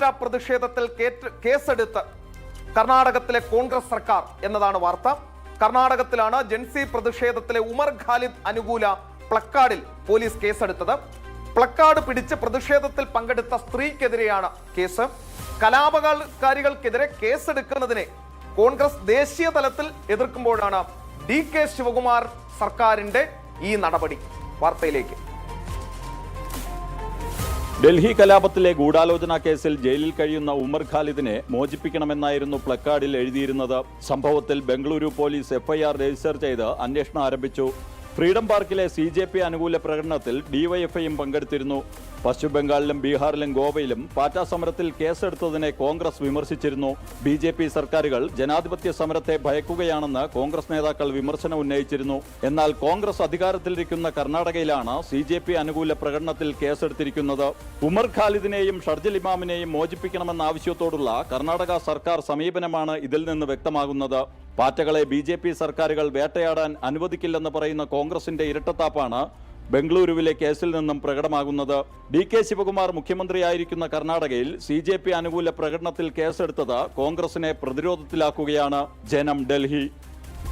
ടാറ്റ പ്രതിഷേധത്തിൽ കേസെടുത്ത് കർണാടകത്തിലെ കോൺഗ്രസ് സർക്കാർ എന്നതാണ് വാർത്ത. കർണാടകത്തിലാണ് ജൻസി പ്രതിഷേധത്തിലെ ഉമർ ഖാലിദ് അനുകൂല പ്ലക്കാർഡിൽ പോലീസ് കേസെടുത്തത്. പ്ലക്കാർഡ് പിടിച്ച് പ്രതിഷേധത്തിൽ പങ്കെടുത്ത സ്ത്രീക്കെതിരെയാണ് കേസ്. കലാപകാരികൾക്കെതിരെ കേസെടുക്കുന്നതിനെ കോൺഗ്രസ് ദേശീയ തലത്തിൽ എതിർക്കുമ്പോഴാണ് DK ശിവകുമാർ സർക്കാരിന്റെ ഈ നടപടി. വാർത്തയിലേക്ക്. ഡൽഹി കലാപത്തിലെ ഗൂഢാലോചന കേസിൽ ജയിലിൽ കഴിയുന്ന ഉമർ ഖാലിദിനെ മോചിപ്പിക്കണമെന്നായിരുന്നു പ്ലക്കാർഡിൽ എഴുതിയിരുന്നത്. സംഭവത്തിൽ ബംഗളൂരു പോലീസ് FIR രജിസ്റ്റർ ചെയ്ത് അന്വേഷണം ആരംഭിച്ചു. ഫ്രീഡം പാർക്കിലെ CJP അനുകൂല പ്രകടനത്തിൽ DYFIയും പങ്കെടുത്തിരുന്നു. പശ്ചിമബംഗാളിലും ബീഹാറിലും ഗോവയിലും പാറ്റ സമരത്തിൽ കേസെടുത്തതിനെ കോൺഗ്രസ് വിമർശിച്ചിരുന്നു. BJP സർക്കാരുകൾ ജനാധിപത്യ സമരത്തെ ഭയക്കുകയാണെന്ന് കോൺഗ്രസ് നേതാക്കൾ വിമർശനം ഉന്നയിച്ചിരുന്നു. എന്നാൽ കോൺഗ്രസ് അധികാരത്തിലിരിക്കുന്ന കർണാടകയിലാണ് CJP അനുകൂല പ്രകടനത്തിൽ കേസെടുത്തിരിക്കുന്നത്. ഉമർ ഖാലിദിനെയും ഷർജിൽ ഇമാമിനെയും മോചിപ്പിക്കണമെന്ന ആവശ്യത്തോടുള്ള കർണാടക സർക്കാർ സമീപനമാണ് ഇതിൽ നിന്ന് വ്യക്തമാകുന്നത്. പാറ്റകളെ BJP സർക്കാരുകൾ വേട്ടയാടാൻ അനുവദിക്കില്ലെന്ന് പറയുന്ന കോൺഗ്രസിന്റെ ഇരട്ടത്താപ്പാണ് ബംഗളൂരുവിലെ കേസിൽ നിന്നും പ്രകടമാകുന്നത്. DK ശിവകുമാർ മുഖ്യമന്ത്രിയായിരിക്കുന്ന കർണാടകയിൽ CJP അനുകൂല പ്രകടനത്തിൽ കേസെടുത്തത് കോൺഗ്രസിനെ പ്രതിരോധത്തിലാക്കുകയാണ്. ജനം, ഡൽഹി.